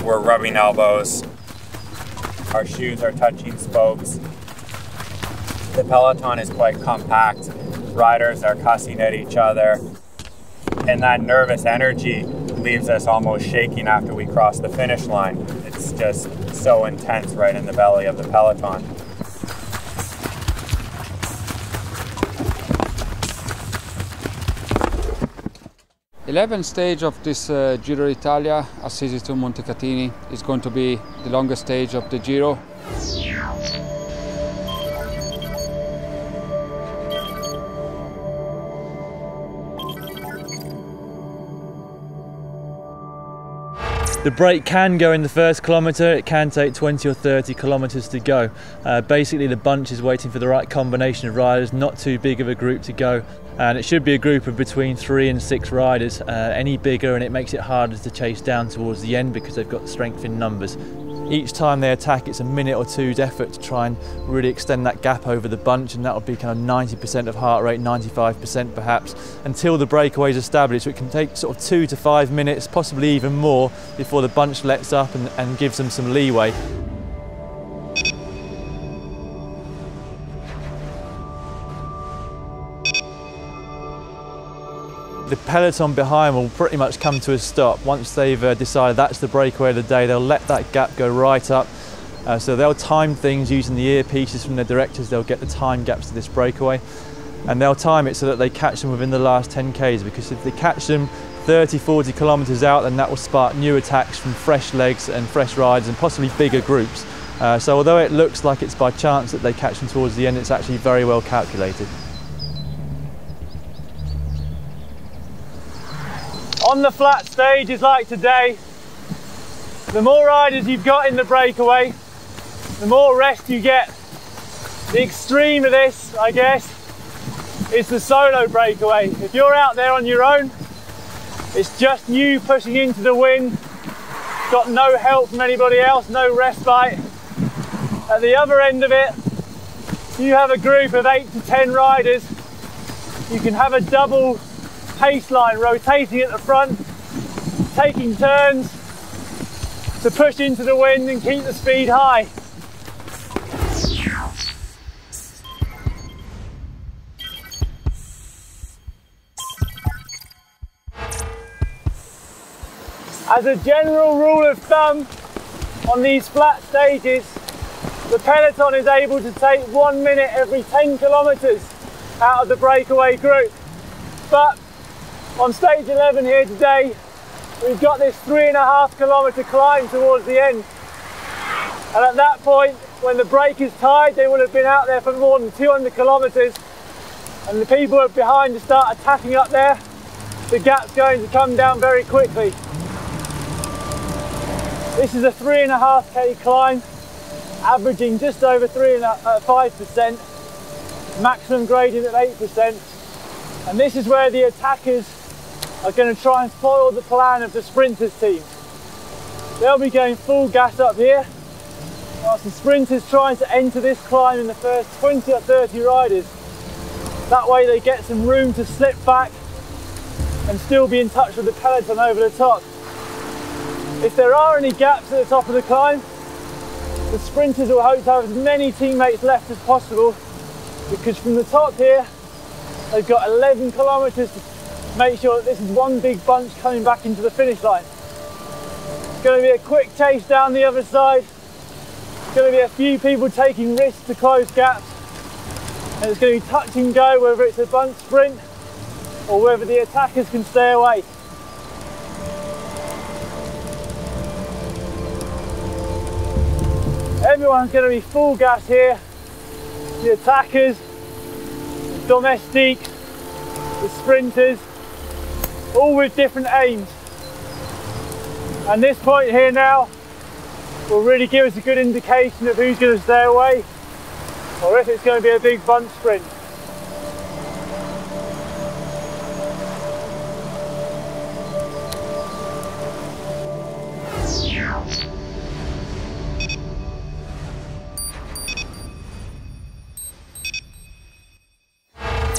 we're rubbing elbows. Our shoes are touching spokes. The peloton is quite compact. Riders are cussing at each other. And that nervous energy leaves us almost shaking after we cross the finish line. It's just so intense right in the belly of the peloton. The 11th stage of this Giro d'Italia, Assisi to Montecatini, is going to be the longest stage of the Giro. The break can go in the first kilometre, it can take 20 or 30 kilometres to go. Basically the bunch is waiting for the right combination of riders, not too big of a group to go, and it should be a group of between 3 and 6 riders. Any bigger and it makes it harder to chase down towards the end because they've got strength in numbers. Each time they attack, it's a minute or two's effort to try and really extend that gap over the bunch, and that will be kind of 90% of heart rate, 95% perhaps, until the breakaway is established. So it can take sort of 2 to 5 minutes, possibly even more, before the bunch lets up and gives them some leeway. The peloton behind will pretty much come to a stop. Once they've decided that's the breakaway of the day, they'll let that gap go right up. So they'll time things using the earpieces from their directors. They'll get the time gaps to this breakaway, and they'll time it so that they catch them within the last 10 Ks, because if they catch them 30, 40 kilometres out, then that will spark new attacks from fresh legs and fresh riders and possibly bigger groups. So although it looks like it's by chance that they catch them towards the end, it's actually very well calculated. On the flat stages like today, the more riders you've got in the breakaway, the more rest you get. The extreme of this, I guess, is the solo breakaway. If you're out there on your own, it's just you pushing into the wind, got no help from anybody else, no respite. At the other end of it, you have a group of 8 to 10 riders. You can have a double pace line rotating at the front, taking turns to push into the wind and keep the speed high. As a general rule of thumb, on these flat stages, the peloton is able to take 1 minute every 10 kilometres out of the breakaway group. But on stage 11 here today, we've got this 3.5 kilometre climb towards the end. And at that point, when the break is tied, they will have been out there for more than 200 kilometres, and the people behind to start attacking up there, the gap's going to come down very quickly. This is a 3.5k climb, averaging just over 5%, maximum gradient at 8%. And this is where the attackers are going to try and spoil the plan of the sprinters team. They'll be going full gas up here, whilst the sprinters trying to enter this climb in the first 20 or 30 riders. That way they get some room to slip back and still be in touch with the peloton over the top. If there are any gaps at the top of the climb, the sprinters will hope to have as many teammates left as possible, because from the top here, they've got 11 kilometres to make sure that this is one big bunch coming back into the finish line. It's going to be a quick chase down the other side. It's going to be a few people taking risks to close gaps. And it's going to be touch and go, whether it's a bunch sprint or whether the attackers can stay away. Everyone's going to be full gas here. The attackers, the domestiques, the sprinters, all with different aims. And this point here now will really give us a good indication of who's going to stay away, or if it's going to be a big bunch sprint.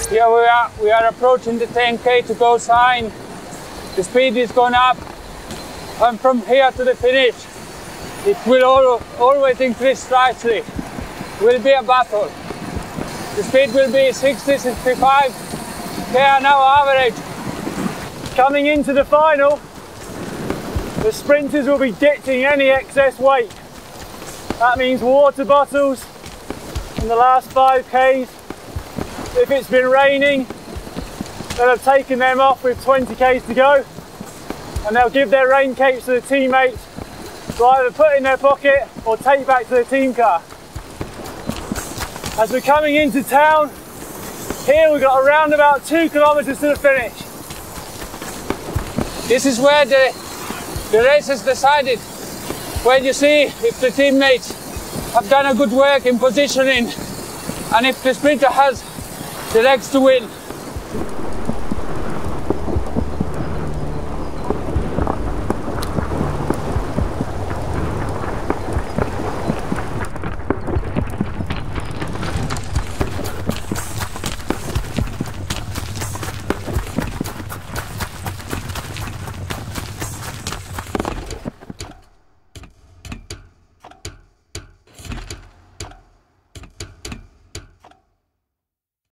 Here we are approaching the 10k to go sign. The speed is going up, and from here to the finish it will always increase slightly. It will be a battle. The speed will be 60, 65 km/h average. Coming into the final, the sprinters will be ditching any excess weight. That means water bottles in the last 5Ks. If it's been raining, they'll have taken them off with 20Ks to go, and they'll give their rain capes to the teammates to either put in their pocket or take back to the team car. As we're coming into town, here we've got around about 2 kilometers to the finish. This is where the race is decided, where you see if the teammates have done a good work in positioning and if the sprinter has the legs to win.